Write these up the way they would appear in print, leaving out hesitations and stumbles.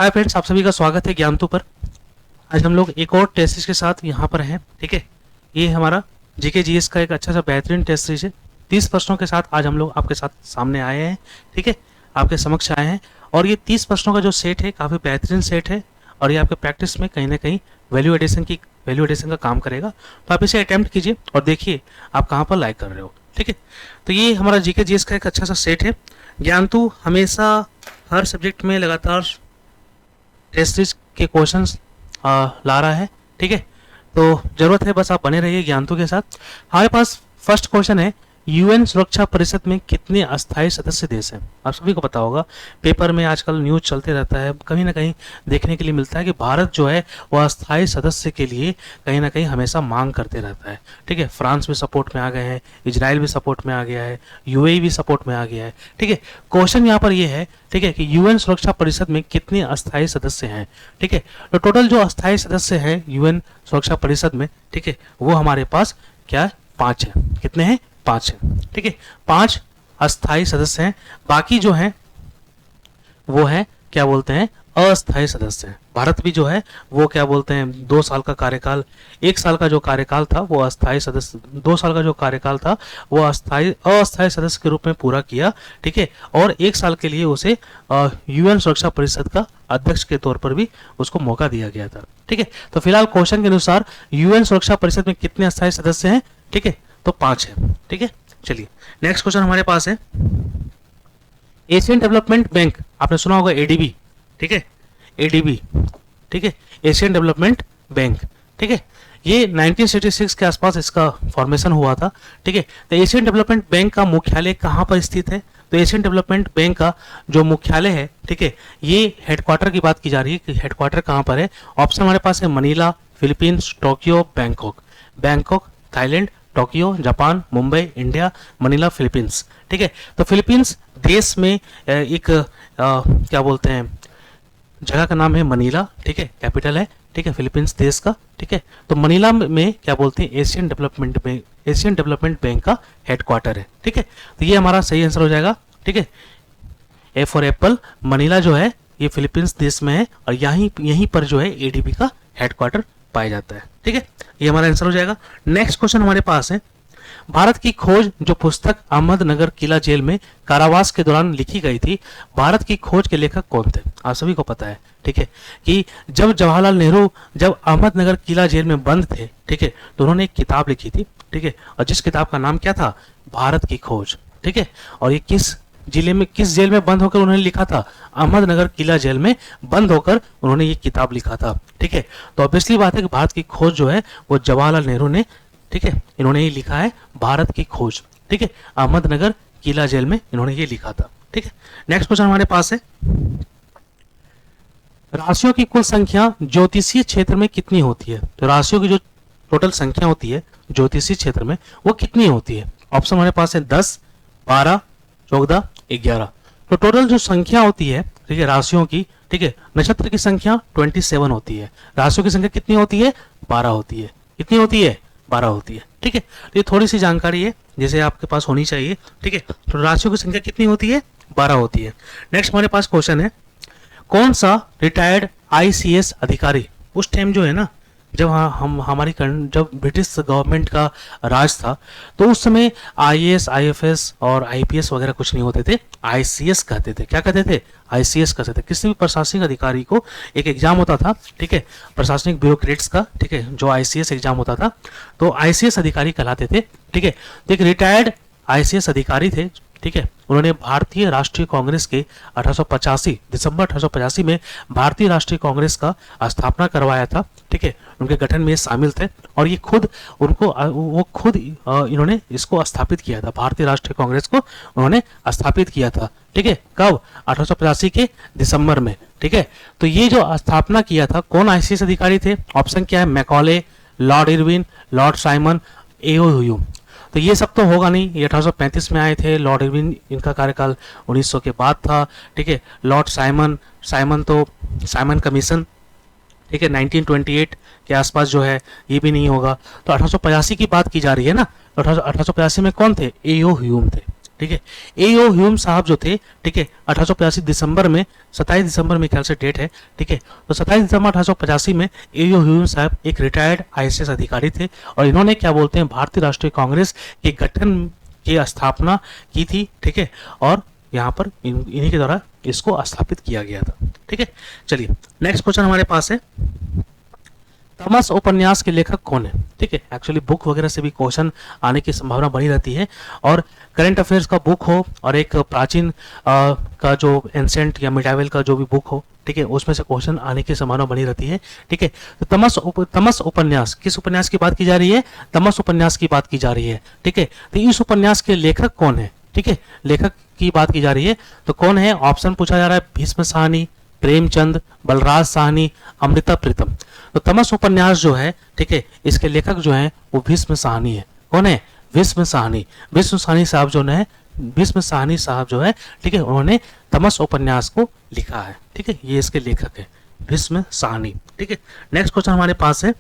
Hi friends, आप सभी का स्वागत है ज्ञानतु पर। आज हम लोग एक और टेस्ट सीरीज के साथ यहाँ पर हैं। ठीक है, ये हमारा जीके जीएस का एक अच्छा सा बेहतरीन टेस्ट सीरीज है। 30 प्रश्नों के साथ आज हम लोग आपके साथ सामने आए हैं। ठीक है, आपके समक्ष आए हैं और ये 30 प्रश्नों का जो सेट है काफ़ी बेहतरीन सेट है और ये आपके प्रैक्टिस में कहीं ना कहीं वैल्यू एडिशन का काम करेगा। तो आप इसे अटैम्प्ट कीजिए और देखिए आप कहाँ पर लाइक कर रहे हो। ठीक है, तो ये हमारा जीके जीएस का एक अच्छा सा सेट है। ज्ञानतु हमेशा हर सब्जेक्ट में लगातार टेस्ट सीरीज के क्वेश्चंस ला रहा है। ठीक है, तो जरूरत है बस आप बने रहिए ज्ञानतु के साथ। हमारे पास फर्स्ट क्वेश्चन है, यूएन सुरक्षा परिषद में कितने अस्थायी सदस्य देश हैं? आप सभी को पता होगा, पेपर में आजकल न्यूज चलते रहता है, कहीं ना कहीं देखने के लिए मिलता है कि भारत जो है वह अस्थायी सदस्य के लिए कहीं ना कहीं हमेशा मांग करते रहता है। ठीक है, फ्रांस भी सपोर्ट में आ गए हैं, इजराइल भी सपोर्ट में आ गया है, यूएई भी सपोर्ट में आ गया है। ठीक है, क्वेश्चन यहाँ पर यह है, ठीक है, कि यूएन सुरक्षा परिषद में कितने अस्थायी सदस्य हैं? ठीक है, तो टोटल जो अस्थायी सदस्य हैं यूएन सुरक्षा परिषद में, ठीक है, वो हमारे पास क्या है? 5 है। कितने हैं? 5 है। ठीक है, 5 अस्थायी सदस्य हैं, बाकी जो हैं वो है क्या बोलते हैं? अस्थायी सदस्य हैं। भारत भी जो है वो क्या बोलते हैं, 2 साल का कार्यकाल, 1 साल का जो कार्यकाल था वो अस्थायी सदस्य, 2 साल का जो कार्यकाल था वो अस्थायी सदस्य के रूप में पूरा किया। ठीक है, और 1 साल के लिए उसे यूएन सुरक्षा परिषद का अध्यक्ष के तौर पर भी उसको मौका दिया गया था। ठीक है, तो फिलहाल क्वेश्चन के अनुसार यूएन सुरक्षा परिषद में कितने अस्थायी सदस्य हैं? ठीक है, तो 5 है। ठीक है, चलिए नेक्स्ट क्वेश्चन हमारे पास है, एशियन डेवलपमेंट बैंक, आपने सुना होगा एडीबी। ठीक है, एडीबी, ठीक है, एशियन डेवलपमेंट बैंक। ठीक है, ये 1966 के आसपास इसका फॉर्मेशन हुआ था। ठीक है, तो एशियन डेवलपमेंट बैंक का मुख्यालय कहाँ पर स्थित है? तो एशियन डेवलपमेंट बैंक का जो मुख्यालय है, ठीक है, ये हेडक्वार्टर की बात की जा रही है कि हेडक्वार्टर कहाँ पर है। ऑप्शन हमारे पास है Manila, Philippines, Tokyo, Bangkok. Bangkok Thailand, Tokyo Japan, Mumbai India, Manila Philippines. ठीक है, तो फिलीपींस देश में एक क्या बोलते हैं, जगह का नाम है मनीला। ठीक है, कैपिटल है। ठीक है, फिलीपींस देश का। ठीक है, तो मनीला में क्या बोलते हैं, एशियन डेवलपमेंट बैंक का हेडक्वार्टर है। ठीक है, तो ये हमारा सही आंसर हो जाएगा। ठीक है, ए फॉर एप्पल, मनीला जो है ये फिलीपींस देश में है और यहीं पर जो है एडीबी का हेडक्वार्टर पाया जाता है। ठीक है, ये हमारा आंसर हो जाएगा। नेक्स्ट क्वेश्चन हमारे पास है, भारत की खोज जो पुस्तक अहमदनगर किला जेल में कारावास के दौरान लिखी गई थी, भारत की खोज के लेखक कौन थे? आप सभी को पता है, ठीक है, कि जब जवाहरलाल नेहरू जब अहमदनगर किला जेल में बंद थे, ठीक है, तो उन्होंने एक किताब लिखी थी। ठीक है, और जिस किताब का नाम क्या था? भारत की खोज। ठीक है, और ये किस जेल में बंद होकर उन्होंने लिखा था? अहमदनगर किला जेल में बंद होकर उन्होंने ये किताब लिखा था। ठीक है, तो ऑब्वियसली बात है कि भारत की खोज जो है वो जवाहरलाल नेहरू ने, ठीक है, इन्होंने ये लिखा है भारत की खोज। ठीक है, अहमदनगर किला जेल में इन्होंने ये लिखा था। ठीक है, नेक्स्ट क्वेश्चन हमारे पास है, राशियों की कुल संख्या ज्योतिषीय क्षेत्र में कितनी होती है? तो राशियों की जो टोटल संख्या होती है ज्योतिषीय क्षेत्र में वो कितनी होती है? ऑप्शन हमारे पास है 10, 12, 14, 11। तो टोटल जो संख्या होती है, ठीक है, राशियों की, ठीक है, नक्षत्र की संख्या 27 होती है, राशियों की संख्या कितनी होती है? 12 होती है। कितनी होती है? 12 होती है। ठीक है, तो ये थोड़ी सी जानकारी है जैसे आपके पास होनी चाहिए। ठीक है, तो राशियों की संख्या कितनी होती है? 12 होती है। नेक्स्ट हमारे पास क्वेश्चन है, कौन सा रिटायर्ड आईसीएस अधिकारी उस टाइम जो है ना, जब जब ब्रिटिश गवर्नमेंट का राज था, तो उस समय आईएएस, आईएफएस और आईपीएस वगैरह कुछ नहीं होते थे, आईसीएस कहते थे। क्या कहते थे? आईसीएस कहते थे। किसी भी प्रशासनिक अधिकारी को एक एग्जाम होता था, ठीक है, प्रशासनिक ब्यूरोक्रेट्स का, ठीक है, जो आईसीएस एग्जाम होता था, तो आईसीएस अधिकारी कहलाते थे। ठीक है, तो एक रिटायर्ड आईसीएस अधिकारी थे, ठीक है, उन्होंने भारतीय राष्ट्रीय कांग्रेस के 1885 दिसंबर 1885 में भारतीय राष्ट्रीय कांग्रेस का स्थापना करवाया था। ठीक है, उनके गठन में शामिल थे और ये इन्होंने इसको स्थापित किया था, भारतीय राष्ट्रीय कांग्रेस को उन्होंने स्थापित किया था। ठीक है, कब? 1885 के दिसंबर में। ठीक है, तो ये जो स्थापना किया था, कौन आईसीएस अधिकारी थे? ऑप्शन क्या है? Macaulay, lord Irwin, lord Simon, AO Hume. तो ये सब तो होगा नहीं, ये 1835 में आए थे लॉर्ड इरविन, इनका कार्यकाल 1900 के बाद था। ठीक है, लॉर्ड साइमन कमीशन, ठीक है, 1928 के आसपास जो है, ये भी नहीं होगा। तो 1885 की बात की जा रही है ना, तो 1885 में कौन थे? एओ ह्यूम थे। ठीक है। एओ ह्यूम साहब जो थे, ठीक है, 1885 दिसंबर में, 27 दिसंबर में ख्याल से डेट है, ठीक है। तो 27 दिसंबर 1885 में एओ ह्यूम साहब एक रिटायर्ड आईएएस अधिकारी थे और इन्होंने क्या बोलते हैं भारतीय राष्ट्रीय कांग्रेस के गठन की स्थापना की थी, ठीक है। और यहाँ पर इन्हीं के द्वारा इसको स्थापित किया गया था, ठीक है। चलिए नेक्स्ट क्वेश्चन हमारे पास है, तमस उपन्यास के लेखक कौन है, ठीक है। एक्चुअली बुक वगैरह से भी क्वेश्चन आने की संभावना बनी रहती है, और करंट अफेयर्स का बुक हो और एक प्राचीन का जो एंसेंट या मिडाइवल का जो भी बुक हो, ठीक है, उसमें से क्वेश्चन आने की संभावना बनी रहती है, ठीक है। तो तमस उपन्यास, किस उपन्यास की बात की जा रही है, तमस उपन्यास की बात की जा रही है, ठीक है। तो इस उपन्यास के लेखक कौन है, ठीक है, लेखक की बात की जा रही है, तो कौन है, ऑप्शन पूछा जा रहा है, भीष्म साहनी, प्रेमचंद, बलराज साहनी, अमृता प्रीतम। तो तमस उपन्यास जो है, ठीक है, इसके लेखक जो हैं वो भीष्म साहनी है। कौन है, भीष्म साहनी। भीष्म साहनी साहब जो है, भीष्म साहनी साहब जो है, ठीक है, उन्होंने तमस उपन्यास को लिखा है, ठीक है, ये इसके लेखक है भीष्म साहनी, ठीक है। नेक्स्ट क्वेश्चन हमारे पास है,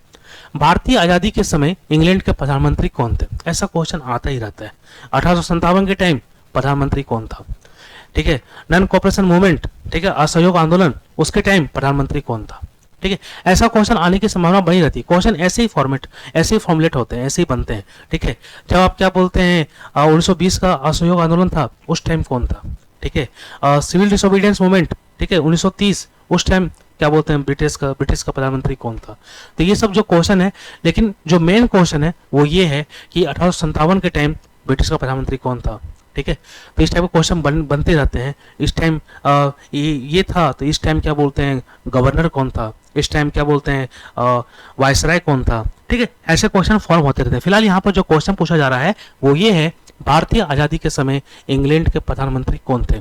भारतीय आजादी के समय इंग्लैंड के प्रधानमंत्री कौन थे, ऐसा क्वेश्चन आता ही रहता है। 1857 के टाइम प्रधानमंत्री कौन था, ठीक है। नॉन कोऑपरेशन मूवमेंट, ठीक है, असहयोग आंदोलन, उसके टाइम प्रधानमंत्री कौन था, ठीक है। ऐसा क्वेश्चन आने की संभावना बनी रहती है। क्वेश्चन ऐसे ही फॉर्मेट, ऐसे ही फॉर्मुलेट होते हैं, ऐसे ही बनते हैं, ठीक है। जब आप क्या बोलते हैं 1920 का असहयोग आंदोलन था, उस टाइम कौन था, ठीक है। सिविल डिसोबीडियंस मूवमेंट, ठीक है, 1930, उस टाइम क्या बोलते हैं ब्रिटिश का प्रधानमंत्री कौन था। तो ये सब जो क्वेश्चन है, लेकिन जो मेन क्वेश्चन है वो ये है कि 1857 के टाइम ब्रिटिश का प्रधानमंत्री कौन था, ठीक है। तो इस टाइप के क्वेश्चन बनते रहते हैं। इस टाइम ये था, तो इस टाइम क्या बोलते हैं गवर्नर कौन था, इस टाइम क्या बोलते हैं वायसराय कौन था, ठीक है। ऐसे क्वेश्चन फॉर्म होते रहते हैं। फिलहाल यहाँ पर जो क्वेश्चन पूछा जा रहा है वो ये है, भारतीय आज़ादी के समय इंग्लैंड के प्रधानमंत्री कौन थे।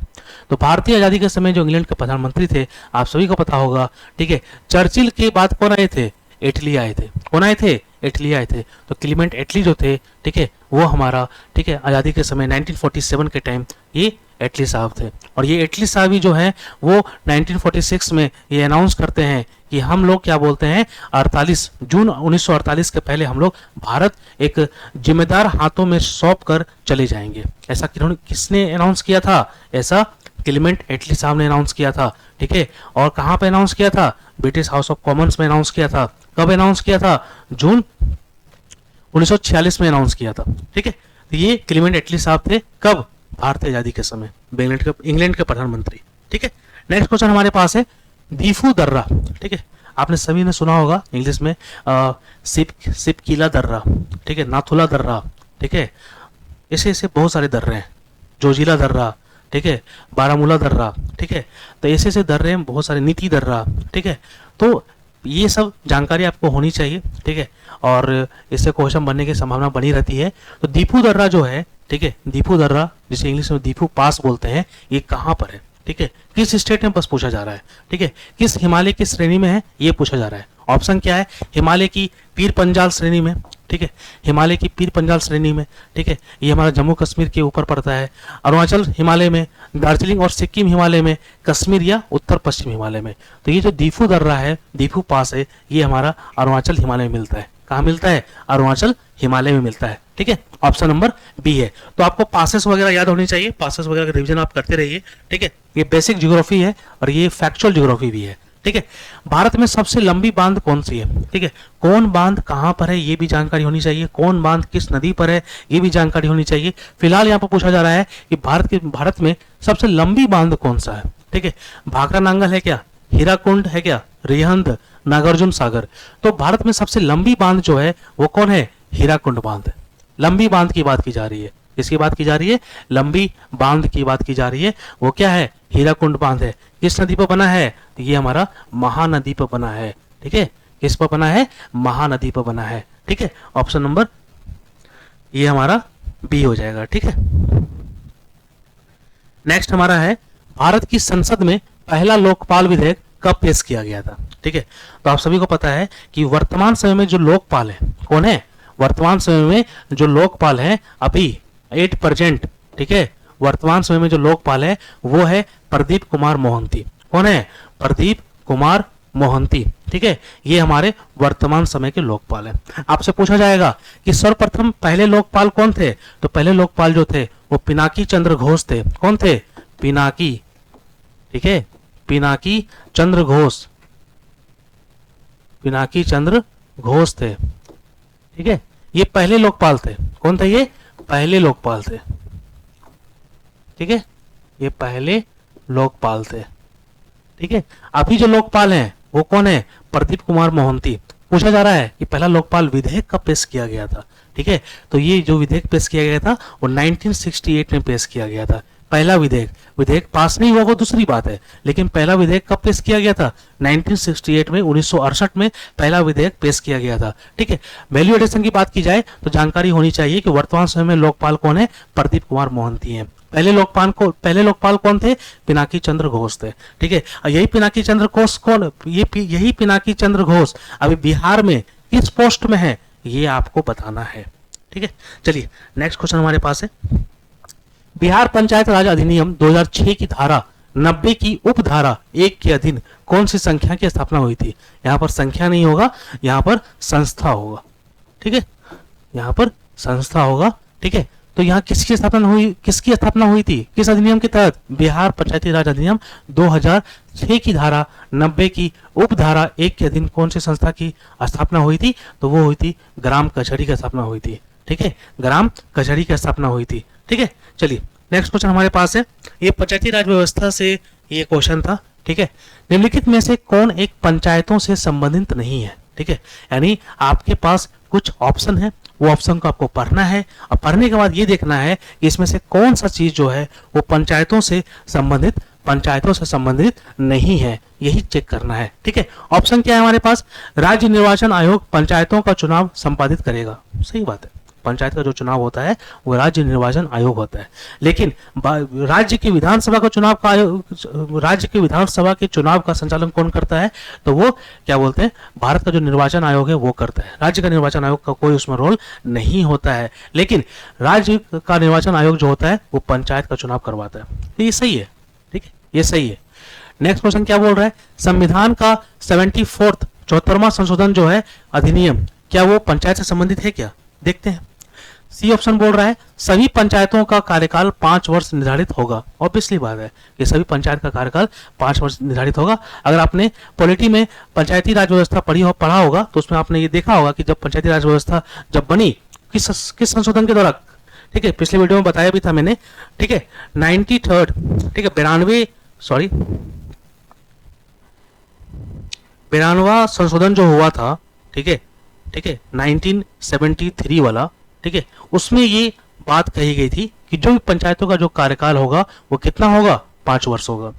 तो भारतीय आज़ादी के समय जो इंग्लैंड के प्रधानमंत्री थे, आप सभी को पता होगा, ठीक है। चर्चिल के बाद कौन आए थे, इटली आए थे। कौन आए थे, इटली आए थे। तो क्लीमेंट इटली जो थे, ठीक है, वो हमारा, ठीक है, आज़ादी के समय 1947 के टाइम ये इटली साहब थे। और ये इटली साहब ही जो है वो 1946 में ये अनाउंस करते हैं कि हम लोग क्या बोलते हैं 48 जून 1948 के पहले हम लोग भारत एक जिम्मेदार हाथों में सौंप कर चले जाएंगे। ऐसा किसने अनाउंस किया था, ऐसा क्लीमेंट इटली साहब ने अनाउंस किया था, ठीक है। और कहाँ पे अनाउंस किया था, ब्रिटिश हाउस ऑफ कॉमन्स में अनाउंस किया था। कब अनाउंस किया था, जून 1946 में अनाउंस किया था, ठीक है। तो ये क्लीमेंट इटली साहब थे, कब, भारतीय आजादी के समय, इंग्लैंड के प्रधानमंत्री, ठीक है। नेक्स्ट क्वेश्चन हमारे पास है, दीफू दर्रा, ठीक है, आपने सभी ने सुना होगा इंग्लिश में सिपकीला दर्रा, ठीक है, नाथुला दर्रा, ठीक है, ऐसे ऐसे बहुत सारे दर्रे हैं, जोजिला दर्रा, ठीक है, बारामूला दर्रा, ठीक है। तो ऐसे ऐसे दर्रे हैं बहुत सारे, नीति दर्रा, ठीक है। तो ये सब जानकारी आपको होनी चाहिए, ठीक है, और इससे क्वेश्चन बनने की संभावना बनी रहती है। तो दीफू दर्रा जो है, ठीक है, दीफू दर्रा जिसे इंग्लिश में दीफू पास बोलते हैं, ये कहाँ पर है, ठीक है, किस स्टेट में बस पूछा जा रहा है, ठीक है, किस हिमालय की श्रेणी में है ये पूछा जा रहा है। ऑप्शन क्या है, हिमालय की पीर पंजाल श्रेणी में, ठीक है, हिमालय की पीर पंजाल श्रेणी में, ठीक है, ये हमारा जम्मू कश्मीर के ऊपर पड़ता है, अरुणाचल हिमालय में, दार्जिलिंग और सिक्किम हिमालय में, कश्मीर या उत्तर पश्चिम हिमालय में। तो ये जो दीफू दर्रा है, दीफू पास है, ये हमारा अरुणाचल हिमालय में मिलता है। कहाँ मिलता है, अरुणाचल हिमालय में मिलता है, ठीक है, ऑप्शन नंबर बी है। तो आपको पासेस वगैरह याद होनी चाहिए, पासेस वगैरह का रिवीजन आप करते रहिए, ठीक है। ये बेसिक ज्योग्राफी है और ये फैक्चुअल ज्योग्राफी भी है, ठीक है। भारत में सबसे लंबी बांध कौन सी है, ठीक है, कौन बांध कहाँ पर है ये भी जानकारी होनी चाहिए, कौन बांध किस नदी पर है ये भी जानकारी होनी चाहिए। फिलहाल यहाँ पर पूछा जा रहा है कि भारत में सबसे लंबी बांध कौन सा है, ठीक है, भाखड़ा नांगल है क्या, हीराकुंड है क्या, रिहंद, नागार्जुन सागर। तो भारत में सबसे लंबी बांध जो है वो कौन है, हीराकुंड बांध। लंबी बांध की बात की जा रही है, किसकी बात की जा रही है, लंबी बांध की बात की जा रही है, वो क्या है, हीराकुंड बांध है। किस नदी पर बना है, तो ये हमारा महानदी पर बना है, ठीक है, किस पर बना है, महानदी पर बना है, ठीक है। ऑप्शन नंबर ये हमारा बी हो जाएगा, ठीक है। नेक्स्ट हमारा है, भारत की संसद में पहला लोकपाल विधेयक कब पेश किया गया था, ठीक है। तो आप सभी को पता है कि वर्तमान समय में जो लोकपाल है कौन है, वर्तमान समय में जो लोकपाल है अभी 8%, ठीक है, वर्तमान समय में जो लोकपाल है वो है प्रदीप कुमार मोहंती। कौन है, प्रदीप कुमार मोहंती, ठीक है, ये हमारे वर्तमान समय के लोकपाल है। आपसे पूछा जाएगा कि सर्वप्रथम पहले लोकपाल कौन थे, तो पहले लोकपाल जो थे वो पिनाकी चंद्र घोष थे। कौन थे? पिनाकी, ठीक है, पिनाकी चंद्र घोष, पिनाकी चंद्र घोष थे, ठीक है। ये पहले लोकपाल थे। कौन थे ये? पहले लोकपाल थे, ठीक है, ये पहले लोकपाल थे, ठीक है। अभी जो लोकपाल हैं वो कौन है? प्रदीप कुमार मोहंती। पूछा जा रहा है कि पहला लोकपाल विधेयक कब पेश किया गया था, ठीक है। तो ये जो विधेयक पेश किया गया था वो 1968 में पेश किया गया था। पहला विधेयक, विधेयक पास नहीं हुआ वो दूसरी बात है, लेकिन पहला विधेयक कब पेश किया गया था? 1968 में, 1968 में पहला विधेयक पेश किया गया था, ठीक है। वैल्यू एडिशन की बात की जाए तो जानकारी होनी चाहिए कि वर्तमान समय में लोकपाल कौन है? प्रदीप कुमार मोहंती हैं। पहले लोकपाल कौन थे? पिनाकी चंद्र घोष थे, ठीक है। यही पिनाकी चंद्र घोष कौन, यही पिनाकी चंद्र घोष अभी बिहार में किस पोस्ट में है ये आपको बताना है, ठीक है। चलिए नेक्स्ट क्वेश्चन हमारे पास है, बिहार पंचायत राज अधिनियम 2006 की धारा 90 की उपधारा 1 के अधीन कौन सी संख्या की स्थापना हुई थी? यहाँ पर संख्या नहीं होगा, यहाँ पर संस्था होगा, ठीक है, यहाँ पर संस्था होगा, ठीक है। तो यहाँ किसकी स्थापना हुई थी? किस अधिनियम के तहत? बिहार पंचायती राज अधिनियम 2006 की धारा 90 की उपधारा 1 के अधीन कौन सी संस्था की स्थापना हुई थी? तो वो हुई थी ग्राम कचहरी की स्थापना हुई थी, ठीक है, ग्राम कचहरी की स्थापना हुई थी, ठीक है। चलिए नेक्स्ट क्वेश्चन हमारे पास है, ये पंचायती राज व्यवस्था से ये क्वेश्चन था, ठीक है। निम्नलिखित में से कौन एक पंचायतों से संबंधित नहीं है? ठीक है, यानी आपके पास कुछ ऑप्शन है, वो ऑप्शन को आपको पढ़ना है और पढ़ने के बाद ये देखना है कि इसमें से कौन सा चीज जो है वो पंचायतों से संबंधित नहीं है, यही चेक करना है, ठीक है। ऑप्शन क्या है हमारे पास? राज्य निर्वाचन आयोग पंचायतों का चुनाव संपादित करेगा, सही बात है, पंचायत का जो चुनाव होता है वो राज्य निर्वाचन आयोग होता है, लेकिन राज्य की विधानसभा के चुनाव का संचालन कौन करता है? तो वो क्या बोलते हैं, भारत का जो निर्वाचन आयोग है वो करता है। राज्य का निर्वाचन आयोग का कोई उसमें रोल नहीं होता है, लेकिन राज्य का निर्वाचन आयोग जो होता है वो पंचायत का चुनाव करवाता है। तो ये सही है, ठीक है, ये सही है। नेक्स्ट क्वेश्चन क्या बोल रहा है? संविधान का 74वां संशोधन जो है अधिनियम, क्या वो पंचायत से संबंधित है क्या? देखते हैं। सी ऑप्शन बोल रहा है सभी पंचायतों का कार्यकाल 5 वर्ष निर्धारित होगा। ऑब्वियसली बात है कि सभी पंचायत का कार्यकाल 5 वर्ष निर्धारित होगा। अगर आपने पॉलिटी में पंचायती राज व्यवस्था पढ़ा होगा तो उसमें आपने ये देखा होगा कि जब पंचायती राज व्यवस्था जब बनी किस संशोधन के द्वारा, ठीक है, पिछले वीडियो में बताया भी था मैंने, ठीक है, 93rd, ठीक है, 92वां संशोधन जो हुआ था, ठीक है, 1973 वाला, ठीक है, उसमें ये बात कही गई थी कि जो भी पंचायतों का जो कार्यकाल होगा वो कितना होगा? 5 वर्ष होगा।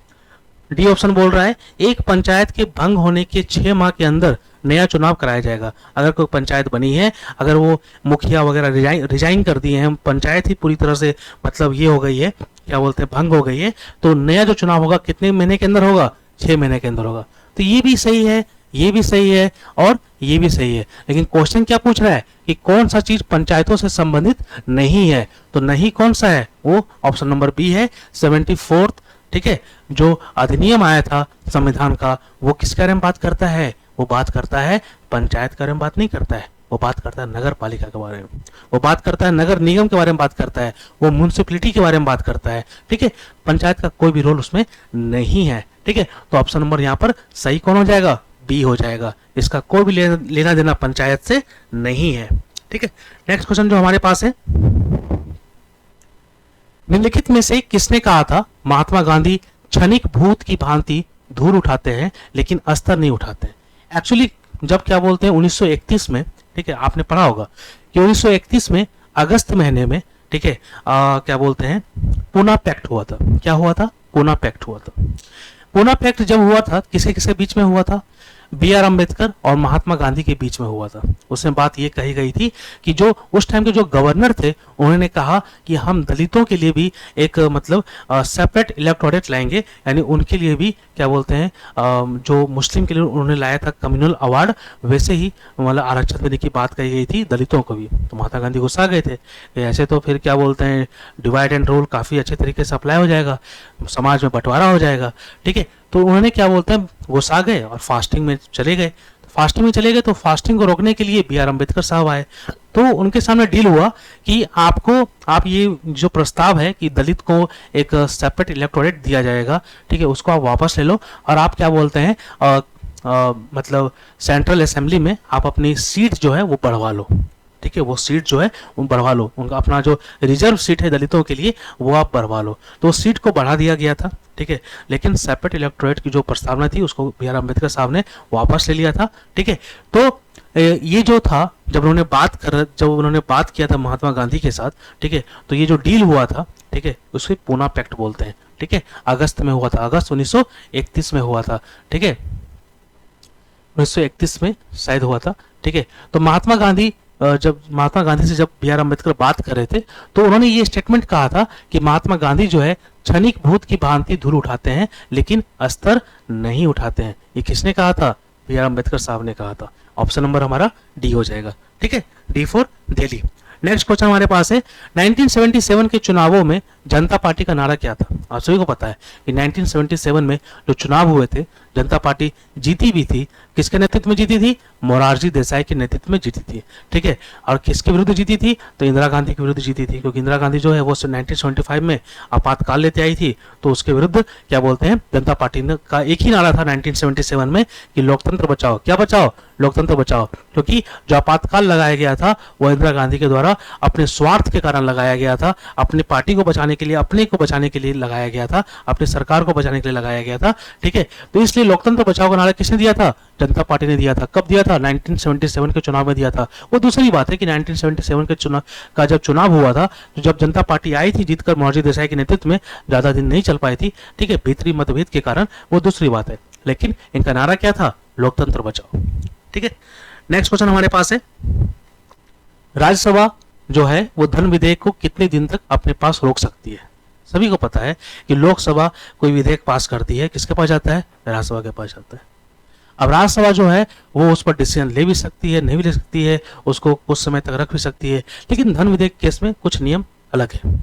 डी ऑप्शन बोल रहा है एक पंचायत के भंग होने के 6 माह के अंदर नया चुनाव कराया जाएगा। अगर कोई पंचायत बनी है, अगर वो मुखिया वगैरह रिजाइन कर दिए हैं, पंचायत ही पूरी तरह से मतलब ये हो गई है, क्या बोलते हैं, भंग हो गई है, तो नया जो चुनाव होगा कितने महीने के अंदर होगा? 6 महीने के अंदर होगा। तो ये भी सही है, ये भी सही है और ये भी सही है, लेकिन क्वेश्चन क्या पूछ रहा है कि कौन सा चीज पंचायतों से संबंधित नहीं है? तो नहीं कौन सा है? वो ऑप्शन नंबर बी है, 74th, ठीक है, जो अधिनियम आया था संविधान का, वो किसके बारे में बात करता है? वो बात करता है पंचायत के बारे में बात नहीं करता है, वो बात करता है नगर पालिका के बारे में, वो बात करता है नगर निगम के बारे में बात करता है, वो म्युनिसिपैलिटी के बारे में बात करता है, ठीक है। पंचायत का कोई भी रोल उसमें नहीं है, ठीक है। तो ऑप्शन नंबर यहाँ पर सही कौन हो जाएगा? बी हो जाएगा। इसका कोई भी लेना देना पंचायत से नहीं है, ठीक है। नेक्स्ट क्वेश्चन जो हमारे पास है, निम्नलिखित में से किसने कहा था महात्मा गांधी क्षणिक भूत की भांति धूल उठाते हैं लेकिन अस्तर नहीं उठाते? एक्चुअली जब क्या बोलते हैं 1931 में, ठीक है, आपने पढ़ा होगा कि 1931 में अगस्त महीने में, ठीक है, क्या बोलते हैं, पूना पैक्ट हुआ था। क्या हुआ था? पूना पैक्ट हुआ था। पूना पैक्ट जब हुआ था किसे किसे बीच में हुआ था? B.R. अम्बेडकर और महात्मा गांधी के बीच में हुआ था। उसमें बात ये कही गई थी कि जो उस टाइम के जो गवर्नर थे उन्होंने कहा कि हम दलितों के लिए भी एक मतलब सेपरेट इलेक्टोरेट लाएंगे, यानी उनके लिए भी क्या बोलते हैं, जो मुस्लिम के लिए उन्होंने लाया था कम्युनल अवार्ड, वैसे ही मतलब आरक्षण देने की बात कही गई थी दलितों को भी। तो महात्मा गांधी गुस्सा गए थे कि ऐसे तो फिर क्या बोलते हैं डिवाइड एंड रूल काफ़ी अच्छे तरीके से अप्लाई हो जाएगा, समाज में बंटवारा हो जाएगा, ठीक है। तो उन्होंने क्या बोलते हैं गुस्सा गए और फास्टिंग में चले गए। फास्टिंग में चले गए तो फास्टिंग को रोकने के लिए बी आर अम्बेडकर साहब आए। तो उनके सामने डील हुआ कि आप ये जो प्रस्ताव है कि दलित को एक सेपरेट इलेक्टोरेट दिया जाएगा, ठीक है, उसको आप वापस ले लो और आप क्या बोलते हैं मतलब सेंट्रल असेंबली में आप अपनी सीट जो है वो बढ़वा लो, ठीक है, वो सीट जो है वो बढ़वा लो, उनका अपना जो रिजर्व सीट है दलितों के लिए वो आप बढ़वा लो। तो उस सीट को बढ़ा दिया गया था, ठीक है, लेकिन सेपरेट इलेक्टोरेट की जो प्रस्तावना थी उसको बी आर अम्बेडकर साहब ने वापस ले लिया था, ठीक है। तो ये जो था जब उन्होंने बात किया था महात्मा गांधी के साथ, ठीक है, तो ये जो डील हुआ था, ठीक है, उसे पूना पैक्ट बोलते हैं, ठीक है, अगस्त में हुआ था, अगस्त 1931 में हुआ था, ठीक है, 1931 में शायद हुआ था, ठीक है। तो महात्मा गांधी से जब बी आर अम्बेडकर बात कर रहे थे तो उन्होंने ये स्टेटमेंट कहा था कि महात्मा गांधी जो है क्षणिक भूत की भांति धूल उठाते हैं लेकिन अस्तर नहीं उठाते हैं। ये किसने कहा था? बी आर अम्बेडकर साहब ने कहा था। ऑप्शन नंबर हमारा डी हो जाएगा, ठीक है, D for Delhi. Next question हमारे पास है 1977 के चुनावों में जनता पार्टी का नारा क्या था? आप सभी को पता है कि 1977 में जो चुनाव हुए थे जनता पार्टी जीती भी थी। किसके नेतृत्व में जीती थी? मोरारजी देसाई के नेतृत्व में जीती थी, ठीक है। और किसके विरुद्ध जीती थी? तो इंदिरा गांधी के विरुद्ध जीती थी, क्योंकि इंदिरा गांधी जो है वो 1975 में आपातकाल लेते आई थी। तो उसके विरुद्ध क्या बोलते हैं, जनता पार्टी का एक ही नारा था 1977 में कि लोकतंत्र बचाओ। क्या बचाओ? लोकतंत्र बचाओ। क्योंकि जो आपातकाल लगाया गया था वो इंदिरा गांधी के द्वारा अपने स्वार्थ के कारण लगाया गया था, अपनी पार्टी को बचाने के लिए, अपने को बचाने के लिए लगाया गया था, अपनी सरकार को बचाने के लिए लगाया गया था, ठीक है। तो इसलिए लोकतंत्र बचाओ का नारा किसने दिया था? जनता पार्टी ने दिया था। कब दिया था? 1977 के चुनाव में दिया था। वो दूसरी बात है कि 1977 के चुनाव का जब चुनाव हुआ था, तो जब जनता पार्टी आई थी जीतकर मोरारजी देसाई के नेतृत्व में, ज्यादा दिन नहीं चल पाई थी, ठीक है, भीतरी मतभेद के कारण, वो दूसरी बात है। लेकिन इनका नारा क्या था? लोकतंत्र बचाओ, ठीक है। नेक्स्ट क्वेश्चन हमारे पास है राज्यसभा जो है वो धन विधेयक को कितने दिन तक अपने पास रोक सकती है? सभी को पता है कि लोकसभा कोई विधेयक पास करती है, किसके पास जाता है? राज्यसभा के पास जाता है। अब राज्यसभा जो है वो उस पर डिसीजन ले भी सकती है, नहीं भी ले सकती है, उसको कुछ समय तक रख भी सकती है। लेकिन धन विधेयक केस में कुछ नियम अलग है।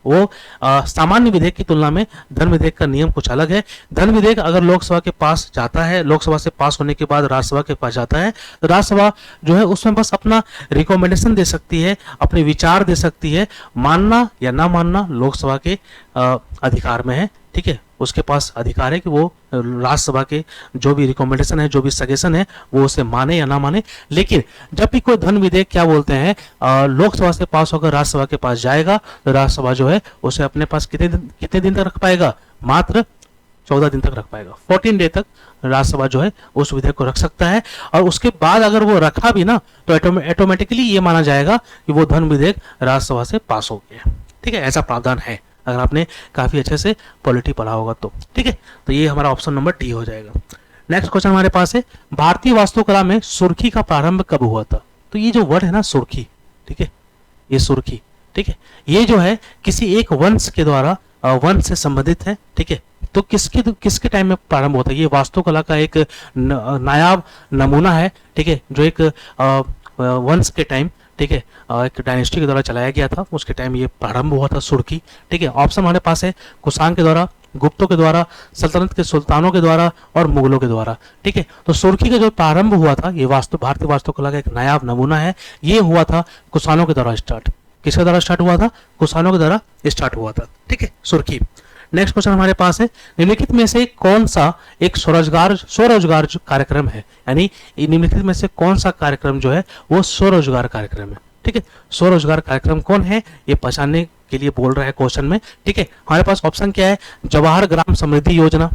वो सामान्य विधेयक की तुलना में धन विधेयक का नियम कुछ अलग है। धन विधेयक अगर लोकसभा के पास जाता है, लोकसभा से पास होने के बाद राज्यसभा के पास जाता है, तो राज्यसभा जो है उसमें बस अपना रिकमेंडेशन दे सकती है, अपने विचार दे सकती है। मानना या ना मानना लोकसभा के अधिकार में है, ठीक है। उसके पास अधिकार है कि वो राज्यसभा के जो भी रिकमेंडेशन है, जो भी सजेशन है, वो उसे माने या ना माने। लेकिन जब भी कोई धन विधेयक क्या बोलते हैं लोकसभा से पास होकर राज्यसभा के पास जाएगा, तो राज्यसभा जो है उसे अपने पास कितने दिन तक रख पाएगा? मात्र 14 दिन तक रख पाएगा। 14 डे तक राज्यसभा जो है उस विधेयक को रख सकता है। और उसके बाद अगर वो रखा भी ना, तो ऑटोमेटिकली ये माना जाएगा कि वो धन विधेयक राज्यसभा से पास हो गया, ठीक है। ऐसा प्रावधान है, अगर आपने काफी अच्छे से पॉलिटी पढ़ा होगा तो, ठीक है। तो ये हमारा ऑप्शन नंबर डी हो जाएगा। नेक्स्ट क्वेश्चन हमारे पास है भारतीय वास्तुकला में सुर्खी का प्रारंभ कब हुआ था? तो ये जो वर्ड है ना सुर्खी, ठीक है, ये सुर्खी, ठीक है, ये जो है किसी एक वंश के द्वारा वंश से संबंधित है, ठीक है। तो किसके टाइम में प्रारंभ होता है? ये वास्तुकला का एक नायाब नमूना है, ठीक है, जो एक वंश के टाइम, ठीक है, एक डायनेस्टी के द्वारा चलाया गया था, उसके टाइम ये प्रारंभ हुआ था सुर्खी, ठीक है। ऑप्शन हमारे पास है कुषाण के द्वारा, गुप्तों के द्वारा, सल्तनत के सुल्तानों के द्वारा और मुगलों के द्वारा, ठीक है। तो सुर्खी का जो प्रारंभ हुआ था, ये भारतीय वास्तुकला का एक नायाब नमूना है, ये हुआ था कुषाणों के द्वारा स्टार्ट। किसके द्वारा स्टार्ट हुआ था? कुषाणों के द्वारा स्टार्ट हुआ था, ठीक है, सुर्खी। नेक्स्ट क्वेश्चन हमारे पास है निम्नलिखित में से कौन सा एक स्वरोजगार कार्यक्रम है? यानी निम्नलिखित में से कौन सा कार्यक्रम जो है वो स्वरोजगार कार्यक्रम है, ठीक है। स्वरोजगार कार्यक्रम कौन है ये पहचानने के लिए बोल रहा है क्वेश्चन में, ठीक है। हमारे पास ऑप्शन क्या है? जवाहर ग्राम समृद्धि योजना,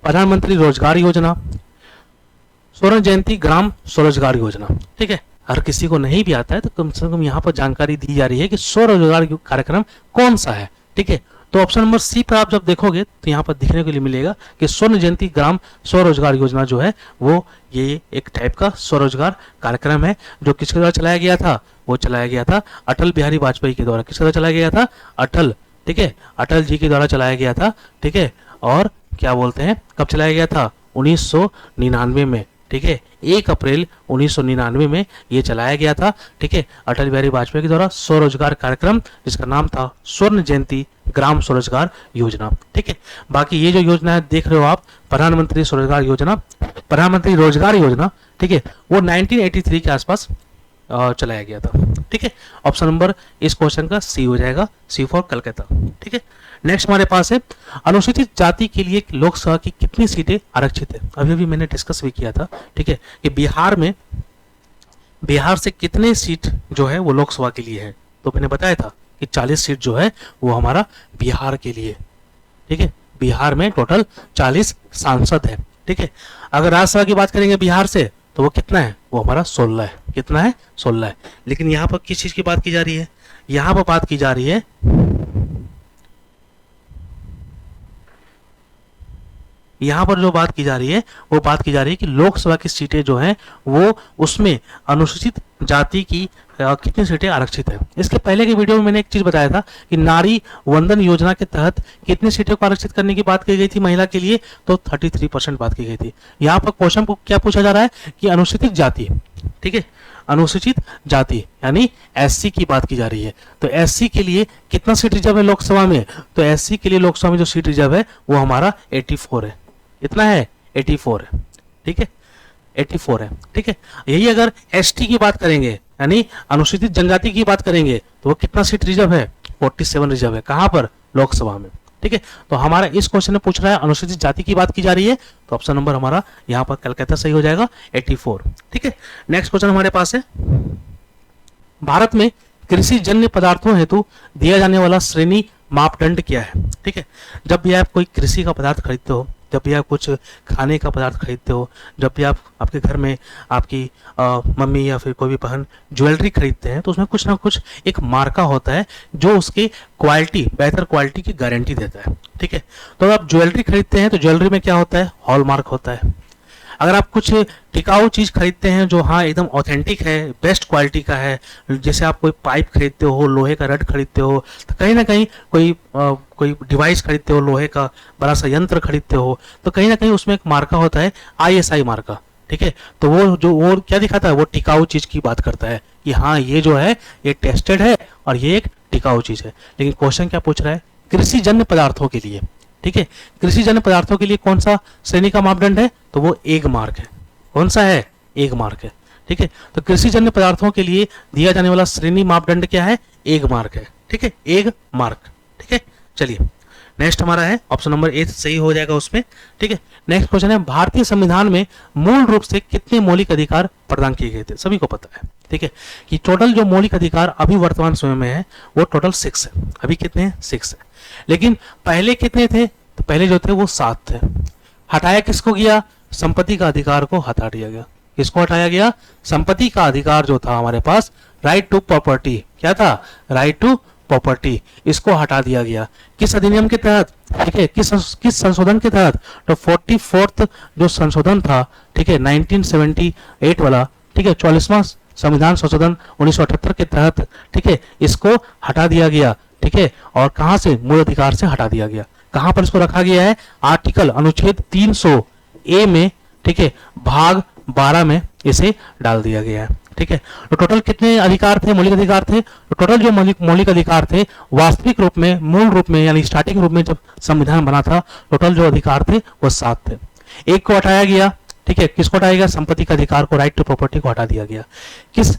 प्रधानमंत्री रोजगार योजना, स्वर्ण जयंती ग्राम स्वरोजगार योजना, ठीक है। हर किसी को नहीं भी आता है तो कम से कम यहाँ पर जानकारी दी जा रही है कि स्वरोजगार कार्यक्रम कौन सा है, ठीक है। तो ऑप्शन नंबर सी पर आप जब देखोगे तो यहाँ पर दिखने के लिए मिलेगा कि स्वर्ण जयंती ग्राम स्वरोजगार योजना जो है वो ये एक टाइप का स्वरोजगार कार्यक्रम है, जो किसके द्वारा चलाया गया था? वो चलाया गया था अटल बिहारी वाजपेयी के द्वारा। किसके द्वारा चलाया गया था? अटल, ठीक है, अटल जी के द्वारा चलाया गया था, ठीक है। और क्या बोलते हैं कब चलाया गया था? 1999 में, ठीक है, 1 अप्रैल 1999 में ये चलाया गया था। ठीक है, अटल बिहारी वाजपेयी के द्वारा स्वरोजगार कार्यक्रम, जिसका नाम था स्वर्ण जयंती ग्राम स्वरोजगार योजना। ठीक है, बाकी ये जो योजना है देख रहे हो आप, प्रधानमंत्री स्वरोजगार योजना, प्रधानमंत्री रोजगार योजना, ठीक है, वो 1983 के आसपास चलाया गया था। ठीक है, ऑप्शन नंबर इस क्वेश्चन का सी हो जाएगा, सी फॉर कलकत्ता। ठीक है, नेक्स्ट हमारे पास है अनुसूचित जाति के लिए लोकसभा की कितनी सीटें आरक्षित है। अभी अभी मैंने डिस्कस भी किया था। ठीक है, कि बिहार से कितने सीट जो है वो लोकसभा के लिए है, तो मैंने बताया था कि 40 सीट जो है वो हमारा बिहार के लिए। ठीक है, बिहार में टोटल 40 सांसद है। ठीक है, अगर राज्यसभा की बात करेंगे बिहार से तो वो कितना है, वो हमारा 16 है। कितना है, 16 है। लेकिन यहाँ पर किस चीज की बात की जा रही है, यहाँ पर बात की जा रही है यहाँ पर जो बात की जा रही है वो बात की जा रही है कि लोकसभा की सीटें जो हैं वो उसमें अनुसूचित जाति की कितनी सीटें आरक्षित है। इसके पहले के वीडियो में मैंने एक चीज बताया था कि नारी वंदन योजना के तहत कितनी सीटें को आरक्षित करने की बात की गई थी महिला के लिए, तो 33% बात की गई थी। यहाँ पर क्वेश्चन को क्या पूछा जा रहा है कि अनुसूचित जाति, ठीक है, अनुसूचित जाति यानी एससी की बात की जा रही है, तो एससी के लिए कितना सीट रिजर्व है लोकसभा में, तो एससी के लिए लोकसभा में जो सीट रिजर्व है वो हमारा 84 है। इतना है, 84 है। ठीक है, 84 है। ठीक है, यही अगर एसटी की बात करेंगे यानी अनुसूचित जनजाति की बात करेंगे तो वो कितना सीट रिजर्व है, 47 रिजर्व है। कहां पर, लोकसभा में। ठीक है, तो हमारा इस क्वेश्चन में पूछ रहा है अनुसूचित जाति की बात की जा रही है, तो ऑप्शन नंबर हमारा यहाँ पर कलकत्ता सही हो जाएगा, 84। ठीक है, नेक्स्ट क्वेश्चन हमारे पास है भारत में कृषि जन्य पदार्थों हेतु दिया जाने वाला श्रेणी मापदंड क्या है। ठीक है, जब भी आप कोई कृषि का पदार्थ खरीदते हो, जब भी आप कुछ खाने का पदार्थ खरीदते हो, जब भी आप आपके घर में आपकी मम्मी या फिर कोई भी बहन ज्वेलरी खरीदते हैं, तो उसमें कुछ ना कुछ एक मार्का होता है जो उसकी क्वालिटी, बेहतर क्वालिटी की गारंटी देता है। ठीक है, तो आप ज्वेलरी खरीदते हैं तो ज्वेलरी में क्या होता है, हॉलमार्क होता है। अगर आप कुछ टिकाऊ चीज खरीदते हैं जो हाँ एकदम ऑथेंटिक है, बेस्ट क्वालिटी का है, जैसे आप कोई पाइप खरीदते हो, लोहे का रड खरीदते हो, तो कहीं ना कहीं कोई डिवाइस खरीदते हो, लोहे का बड़ा सा यंत्र खरीदते हो, तो कहीं ना कहीं उसमें एक मार्का होता है, ISI मार्का। ठीक है, तो वो क्या दिखाता है, वो टिकाऊ चीज की बात करता है कि हाँ ये जो है ये टेस्टेड है और ये एक टिकाऊ चीज है। लेकिन क्वेश्चन क्या पूछ रहा है, कृषि जन्य पदार्थों के लिए। ठीक है, कृषि जन्य पदार्थों के लिए कौन सा श्रेणी का मापदंड है, तो वो एक मार्क है। कौन सा है, एक मार्क है। ठीक है, तो कृषि जन्य पदार्थों के लिए दिया जाने वाला श्रेणी मापदंड क्या है, एक मार्क है। ठीक है, एक मार्क। ठीक है, चलिए नेक्स्ट हमारा है ऑप्शन नंबर ए सही हो जाएगा उसमें। ठीक है, नेक्स्ट क्वेश्चन है भारतीय संविधान में मूल रूप से कितने मौलिक अधिकार प्रदान किए गए थे, सभी को पता है। ठीक है, कि टोटल जो मौलिक अधिकार अभी वर्तमान समय में है वो टोटल 6 है। अभी कितने हैं, 6 है। लेकिन पहले कितने थे, तो पहले जो थे वो 7 थे। हटाया किसको गया, संपत्ति का अधिकार को हटा दिया गया। किसको हटाया गया, संपत्ति का अधिकार जो था हमारे पास, राइट टू प्रॉपर्टी, क्या था, राइट टू प्रॉपर्टी, इसको हटा दिया गया। किस अधिनियम के तहत, ठीक है, किस संशोधन के तहत, तो 44th जो संशोधन था, ठीक है, 1978 वाला, ठीक है, 44वां संविधान संशोधन 1978 के तहत, ठीक है, इसको हटा दिया गया। ठीक है, और कहां से, मूल अधिकार से हटा दिया गया। कहां पर इसको रखा गया है, आर्टिकल अनुच्छेद 300A में, ठीक है, भाग 12 में इसे डाल दिया गया है। ठीक है, तो टोटल कितने अधिकार थे, मौलिक अधिकार थे, तो टोटल जो मौलिक अधिकार थे वास्तविक रूप में, मूल रूप में यानी स्टार्टिंग रूप में जब संविधान बना था, टोटल जो अधिकार थे वो 7 थे। एक को हटाया गया। ठीक है, किसको हटाया गया, संपत्ति का अधिकार को, राइट टू प्रॉपर्टी को हटा दिया गया। किस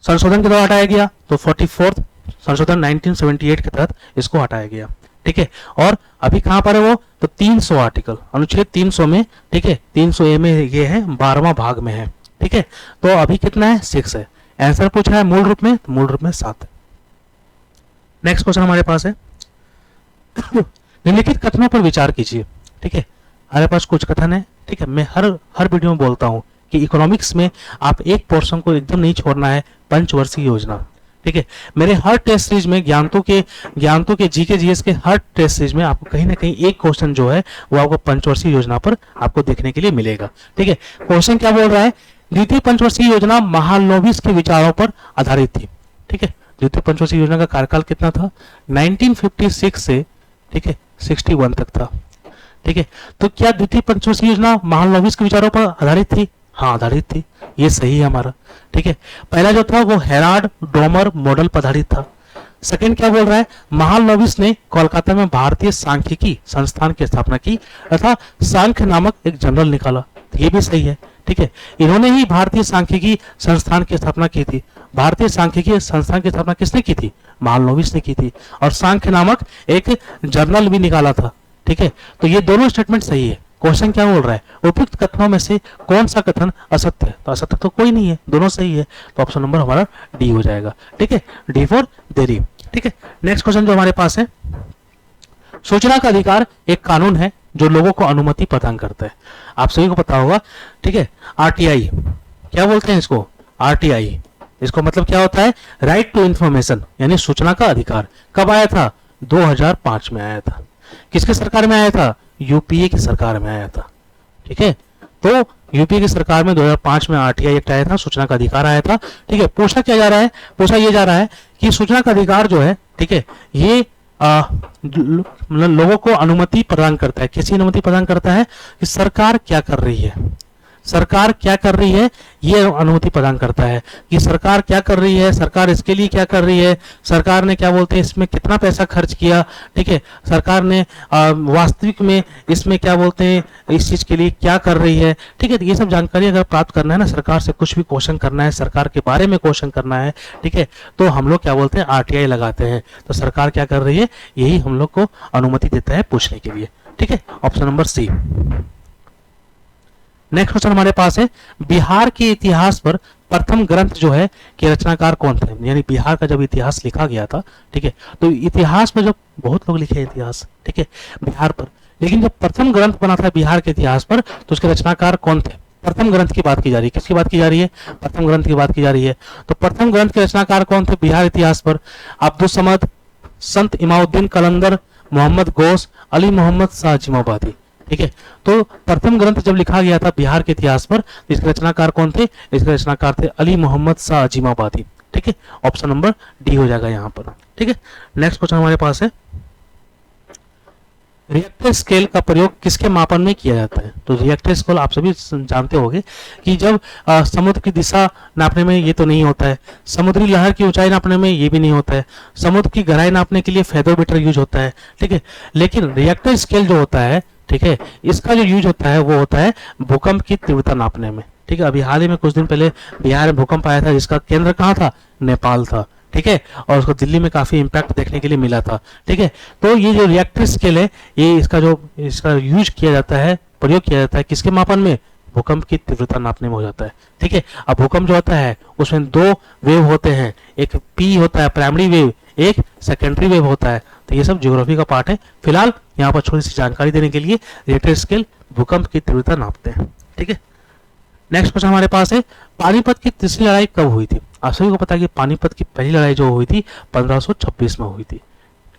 संशोधन के द्वारा हटाया गया, तो 44th संशोधन 1978 के तहत इसको हटाया गया। ठीक है, और अभी कहां पर है वो, तो 300 आर्टिकल, अनुच्छेद 300 में, ठीक है, 300A में ये है, 12वां भाग में है। ठीक है, तो अभी कितना है, 6 है। आंसर पूछ रहा है मूल रूप में, तो मूल रूप में 7 है। नेक्स्ट क्वेश्चन हमारे पास है निम्नलिखित कथनों पर विचार कीजिए। ठीक है, हमारे पास कुछ कथन है। ठीक है, मैं हर वीडियो में बोलता हूं कि इकोनॉमिक्स में आप एक पोर्शन को एकदम नहीं छोड़ना है, पंचवर्षीय योजना। ठीक है, मेरे हर टेस्ट सीरीज में ज्ञानों के जीके जीएस के हर टेस्ट सीरीज में आपको कहीं ना कहीं एक क्वेश्चन जो है वो आपको पंचवर्षीय योजना पर आपको देखने के लिए मिलेगा। ठीक है, क्वेश्चन क्या बोल रहा है, द्वितीय पंचवर्षीय योजना महालनोबिस के विचारों पर आधारित थी। ठीक है, द्वितीय पंचवर्षीय योजना का कार्यकाल कितना था, 1956 से, ठीक है, 61 तक था। ठीक है, तो क्या द्वितीय पंचवर्षीय योजना महालनोबिस के विचारों पर आधारित थी, हाँ आधारित थी, ये सही है हमारा। ठीक है, पहला जो था वो हेराल्ड डोमर मॉडल पर आधारित था। सेकंड क्या बोल रहा है, महालनोबिस ने कोलकाता में भारतीय सांख्यिकी संस्थान की स्थापना की तथा सांख्य नामक एक जर्नल निकाला, तो ये भी सही है। ठीक है, इन्होंने ही भारतीय सांख्यिकी संस्थान की स्थापना की थी। भारतीय सांख्यिकी संस्थान की स्थापना किसने की थी, महालनोबिस ने की थी, और सांख्य नामक एक जर्नल भी निकाला था। ठीक है, तो ये दोनों स्टेटमेंट सही है। क्वेश्चन क्या बोल रहा है, उपयुक्त कथनों में से कौन सा कथन असत्य है, तो असत्य तो कोई नहीं है, दोनों सही है, तो ऑप्शन नंबर हमारा डी हो जाएगा। ठीक है, डी फॉर देरी। ठीक है, नेक्स्ट क्वेश्चन जो हमारे पास है, सूचना का अधिकार एक कानून है जो लोगों को अनुमति प्रदान करता है, आप सभी को पता होगा। ठीक है, आरटीआई क्या बोलते हैं इसको, आरटीआई, इसको मतलब क्या होता है, राइट टू इंफॉर्मेशन, यानी सूचना का अधिकार। कब आया था, 2005 में आया था। किसके सरकार में आया था, यूपीए की सरकार में आया था। ठीक है, तो यूपीए की सरकार में 2005 में आरटीआई एक्ट आया था, सूचना का अधिकार आया था। ठीक है, पूछा क्या जा रहा है, पूछा ये जा रहा है कि सूचना का अधिकार जो है, ठीक है, ये मतलब लोगों को अनुमति प्रदान करता है। किसी अनुमति प्रदान करता है कि सरकार क्या कर रही है, सरकार क्या कर रही है, ये अनुमति प्रदान करता है कि सरकार क्या कर रही है, सरकार इसके लिए क्या कर रही है, सरकार ने क्या बोलते हैं इसमें कितना पैसा खर्च किया। ठीक है, सरकार ने वास्तविक में इसमें क्या बोलते हैं इस चीज के लिए क्या कर रही है। ठीक है, तो ये सब जानकारी अगर प्राप्त करना है ना, सरकार से कुछ भी क्वेश्चन करना है, सरकार के बारे में क्वेश्चन करना है, ठीक है, तो हम लोग क्या बोलते हैं आरटीआई लगाते हैं। तो सरकार क्या कर रही है, यही हम लोग को अनुमति देता है पूछने के लिए। ठीक है, option number C. Next question हमारे पास है, बिहार के इतिहास पर प्रथम ग्रंथ जो है के रचनाकार कौन थे, यानी बिहार का जब इतिहास लिखा गया था। ठीक है, तो इतिहास में जब बहुत लोग लिखे इतिहास, ठीक है, बिहार पर, लेकिन जब प्रथम ग्रंथ बना था बिहार के इतिहास पर तो उसके रचनाकार कौन थे। प्रथम ग्रंथ की बात की जा रही है, किसकी बात की जा रही है, प्रथम ग्रंथ की बात की जा रही है। तो प्रथम ग्रंथ के रचनाकार कौन थे बिहार इतिहास पर, अब्दुल समद, संत इमाउद्दीन कलंदर, मोहम्मद गौस, अली मोहम्मद शाह जिमाबादी। ठीक है, तो प्रथम ग्रंथ जब लिखा गया था बिहार के इतिहास पर, इसके रचनाकार कौन थे, इसके रचनाकार थे अली मोहम्मद शाह जिमाबादी। ठीक है, ऑप्शन नंबर डी हो जाएगा यहाँ पर। ठीक है, नेक्स्ट क्वेश्चन हमारे पास है, रिएक्टर स्केल का प्रयोग किसके मापन में किया जाता है। तो रिएक्टर स्केल आप सभी जानते होंगे कि जब समुद्र की दिशा नापने में ये तो नहीं होता है, समुद्री लहर की ऊंचाई नापने में ये भी नहीं होता है, समुद्र की गहराई नापने के लिए फेदोमीटर यूज होता है। ठीक है, लेकिन रिएक्टर स्केल जो होता है, ठीक है, इसका जो यूज होता है वो होता है भूकंप की तीव्रता नापने में। ठीक है, अभी हाल ही में कुछ दिन पहले बिहार में भूकंप आया था जिसका केंद्र कहाँ था, नेपाल था। ठीक है, और उसको दिल्ली में काफी इंपैक्ट देखने के लिए मिला था। ठीक है, तो ये जो रिएक्टर स्केल है, ये इसका यूज किया जाता है, प्रयोग किया जाता है किसके मापन में, भूकंप की तीव्रता नापने में हो जाता है। ठीक है, अब भूकंप जो होता है उसमें दो वेव होते हैं, एक पी होता है प्राइमरी वेव, एक सेकेंडरी वेव होता है। तो ये सब ज्योग्राफी का पार्ट है। फिलहाल यहाँ पर छोटी सी जानकारी देने के लिए रिएक्टर स्केल भूकंप की तीव्रता नापते हैं। ठीक है, नेक्स्ट क्वेश्चन हमारे पास है, पानीपत की तीसरी लड़ाई कब हुई थी। आप सभी को पता है कि पानीपत की पहली लड़ाई जो हुई थी 1526 में हुई थी।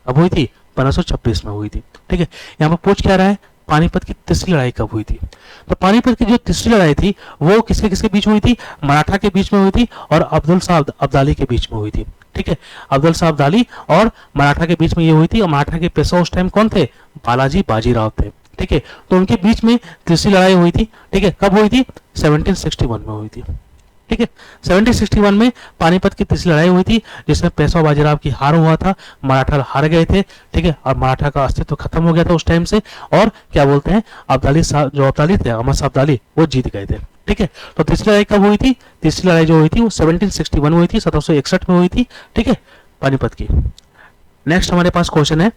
कब हुई थी, 1526 में हुई थी। ठीक है, यहाँ पर पूछ क्या रहा है, पानीपत की तीसरी लड़ाई कब हुई थी। तो पानीपत की जो तीसरी लड़ाई थी वो किसके किसके बीच में हुई थी, मराठा के बीच में हुई थी और अब्दुल शाह अब्दाली के बीच में हुई थी। ठीक है, अब्दुल शाह अब्दाली और मराठा के बीच में ये हुई थी, और मराठा के पेशवा उस टाइम कौन थे, बालाजी बाजीराव थे। ठीक है, तो उनके बीच में तीसरी लड़ाई हुई थी। ठीक है, कब हुई थी, 1761 में हुई थी। ठीक है, 1761 में पानीपत की तीसरी लड़ाई हुई थी जिसमें पेशवा बाजीराव की हार हुआ था, मराठा हार गए थे। ठीक है, और मराठा का अस्तित्व खत्म हो गया था उस टाइम से, और क्या बोलते हैं अब्दाली साहब जो अब्दाली थे, अहमद शाह अब्दाली, वो जीत गए थे। ठीक है, तो तीसरी लड़ाई कब हुई थी, तीसरी लड़ाई जो हुई थी वो 1761 में हुई थी, 1761 में हुई थी। ठीक है, पानीपत की। नेक्स्ट हमारे पास क्वेश्चन है,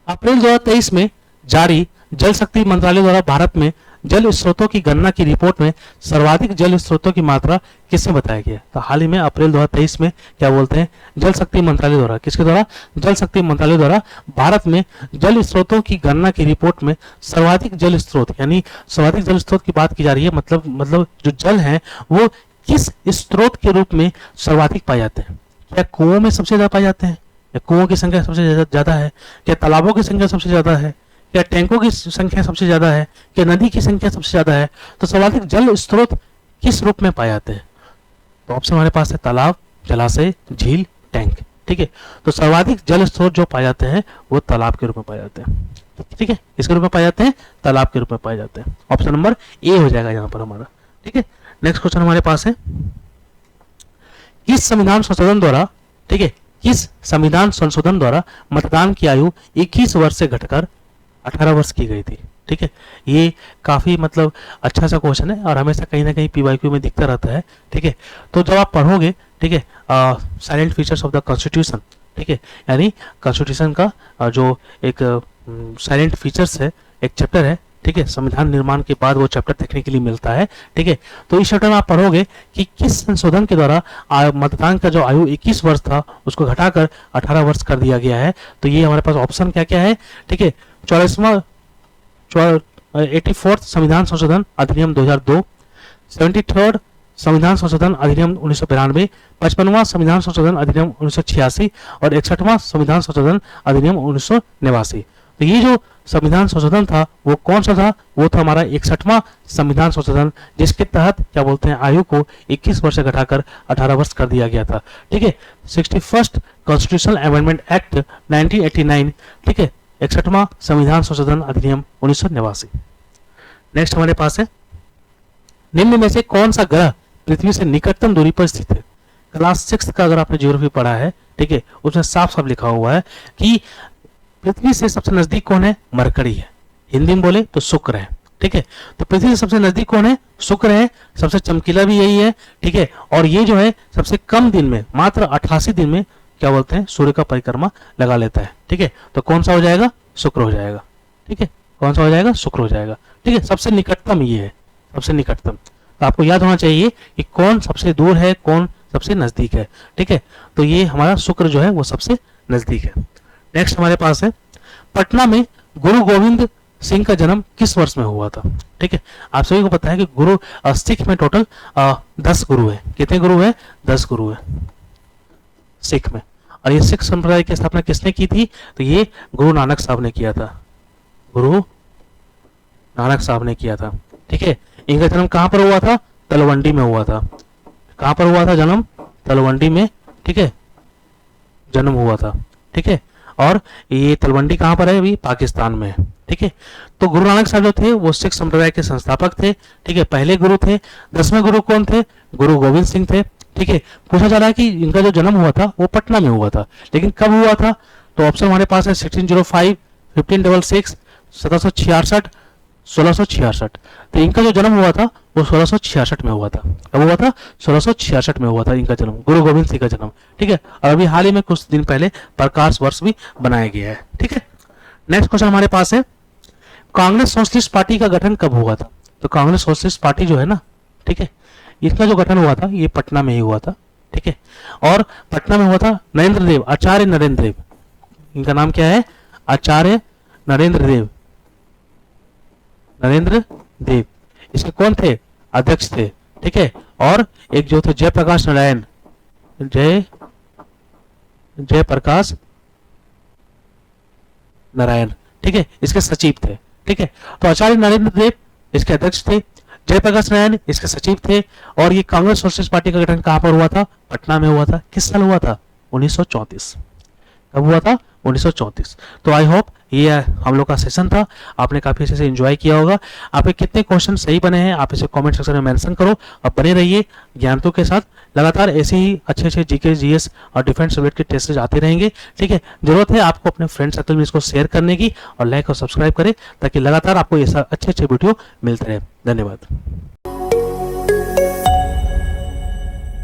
अप्रैल 2023 में जारी जल शक्ति मंत्रालय द्वारा भारत में जल स्रोतों की गणना की रिपोर्ट में सर्वाधिक जल स्रोतों की मात्रा किससे बताया गया। तो हाल ही में अप्रैल 2023 में क्या बोलते हैं जल शक्ति मंत्रालय द्वारा, किसके द्वारा, जल शक्ति मंत्रालय द्वारा भारत में जल स्रोतों की गणना की रिपोर्ट में सर्वाधिक जल स्रोत, यानी सर्वाधिक जल स्रोत की बात की जा रही है। मतलब जो जल है वो किस स्रोत के रूप में सर्वाधिक पाए जाते हैं। क्या कुओं में सबसे ज्यादा पाए जाते हैं, या कुओं की संख्या सबसे ज्यादा है, क्या तालाबों की संख्या सबसे ज्यादा है, क्या टैंकों की संख्या सबसे ज्यादा है, क्या नदी की संख्या सबसे ज्यादा है। तो सर्वाधिक जल स्रोत किस रूप में पाए जाते हैं। तो ऑप्शन हमारे पास है तालाब, जलाशय, झील, टैंक। ठीक है, तो सर्वाधिक जल स्रोत जो पाए जाते हैं वो तालाब के रूप में पाए जाते हैं। ठीक है, इसके रूप में पाए जाते हैं, तालाब के रूप में पाए जाते हैं। ऑप्शन नंबर ए हो जाएगा यहाँ पर हमारा। ठीक है, नेक्स्ट क्वेश्चन हमारे पास है, किस संविधान संशोधन द्वारा, ठीक है, किस संविधान संशोधन द्वारा मतदान की आयु 21 वर्ष से घटकर 18 वर्ष की गई थी। ठीक है, ये काफी मतलब अच्छा सा क्वेश्चन है और हमेशा कहीं ना कहीं पीवाईक्यू में दिखता रहता है। ठीक है, तो जब आप पढ़ोगे, ठीक है, salient features of the constitution, ठीक है, यानी कॉन्स्टिट्यूशन का जो एक साइलेंट फीचर्स है, एक चैप्टर है, ठीक है, संविधान निर्माण के बाद वो चैप्टर देखने के लिए मिलता है। ठीक है, तो इस चैप्टर में आप पढ़ोगे कि किस संशोधन के द्वारा मतदान का जो आयु 21 वर्ष था उसको घटाकर 18 वर्ष कर दिया गया है। तो ये हमारे पास ऑप्शन क्या क्या है, ठीक है, 84 संविधान संशोधन अधिनियम 2002, 73 संविधान संशोधन अधिनियम 1992, 55वां संविधान संशोधन अधिनियम 1986 और 61वां संविधान संशोधन अधिनियम 1989। तो ये जो संविधान संशोधन था वो कौन सा था, वो था हमारा 61वां संविधान संशोधन, जिसके तहत क्या बोलते हैं, आयु को 21 वर्ष से घटाकर 18 वर्ष कर दिया गया था। ठीक है, 61st कॉन्स्टिट्यूशनल अमेंडमेंट एक्ट 1989, ठीक है, 61वां संविधान संशोधन अधिनियम 1989। नेक्स्ट हमारे पास है, निम्न में से कौन सा ग्रह पृथ्वी से निकटतम दूरी पर स्थित है। क्लास 6 का अगर आपने ज्योग्राफी पढ़ा है, ठीक है, उसमें साफ साफ लिखा हुआ है कि पृथ्वी से सबसे नजदीक कौन है, मरकरी है, हिंदी में बोले तो शुक्र है। ठीक है, तो पृथ्वी से सबसे नजदीक कौन है, शुक्र है, सबसे चमकीला भी यही है। ठीक है, और ये जो है सबसे कम दिन में, मात्र 88 दिन में क्या बोलते हैं, सूर्य का परिक्रमा लगा लेता है। ठीक है, तो कौन सा हो जाएगा, शुक्र हो जाएगा। ठीक है, कौन सा हो जाएगा, शुक्र हो जाएगा। ठीक है, सबसे निकटतम ये है, सबसे निकटतम। तो आपको याद होना चाहिए कि कौन सबसे दूर है, कौन सबसे नजदीक है। ठीक है, तो ये हमारा शुक्र जो है वो सबसे नजदीक है। नेक्स्ट हमारे पास है, पटना में गुरु गोविंद सिंह का जन्म किस वर्ष में हुआ था। ठीक है, आप सभी को पता है कि गुरु सिख में टोटल 10 गुरु है। कितने गुरु है, 10 गुरु है सिख में। और ये सिख संप्रदाय की स्थापना किसने की थी, तो ये गुरु नानक साहब ने किया था, गुरु नानक साहब ने किया था। ठीक है, इनका जन्म कहां पर हुआ था, तलवंडी में हुआ था। कहां पर हुआ था जन्म, तलवंडी में। ठीक है, जन्म हुआ था। ठीक है, और ये तलवंडी कहां पर है, अभी पाकिस्तान में है। ठीक है, तो गुरु नानक साहब जो थे वो सिख संप्रदाय के संस्थापक थे। ठीक है, पहले गुरु थे। 10वें गुरु कौन थे, गुरु गोविंद सिंह थे। ठीक है, पूछा जा रहा है कि इनका जो जन्म हुआ था वो पटना में हुआ था, लेकिन कब हुआ था, तो ऑप्शन हमारे पास है 1605, 1566, 1766, 1666। तो इनका जो जन्म हुआ था वो 1666 में हुआ था। कब हुआ था, 1666 में हुआ था इनका जन्म, गुरु गोविंद सिंह का जन्म। ठीक है, और अभी हाल ही में कुछ दिन पहले प्रकाश वर्ष भी बनाया गया है। ठीक है, नेक्स्ट क्वेश्चन हमारे पास है, कांग्रेस सोशलिस्ट पार्टी का गठन कब हुआ था। तो कांग्रेस सोशलिस्ट पार्टी जो है ना, ठीक है, इसका जो गठन हुआ था ये पटना में ही हुआ था। ठीक है, और पटना में हुआ था नरेंद्र देव, आचार्य नरेंद्र देव, इनका नाम क्या है, आचार्य नरेंद्र देव, नरेंद्र देव। इसके कौन थे, अध्यक्ष थे। ठीक है, और एक जो थे जयप्रकाश नारायण, जयप्रकाश नारायण, ठीक है, इसके सचिव थे। ठीक है, तो आचार्य नरेंद्र देव इसके अध्यक्ष थे, जयप्रकाश नारायण इसके सचिव थे। और ये कांग्रेस सोशलिस्ट पार्टी का गठन कहां पर हुआ था, पटना में हुआ था। किस साल हुआ था, 1934। कब हुआ था, 1934। तो आई होप ये हम लोग का सेशन था, आपने काफी अच्छे से एंजॉय किया होगा। आपके कितने क्वेश्चन सही बने हैं आप इसे कमेंट सेक्शन में मेंशन करो, और बने रहिए ज्ञानों के साथ। लगातार ऐसे ही अच्छे अच्छे जीके जीएस और डिफेंस सब्जेक्ट के टेस्ट आते रहेंगे। ठीक है, जरूरत है आपको अपने फ्रेंड सर्कल में इसको शेयर करने की, और लाइक और सब्सक्राइब करें ताकि लगातार आपको ऐसा अच्छे अच्छे वीडियो मिलते रहे। धन्यवाद।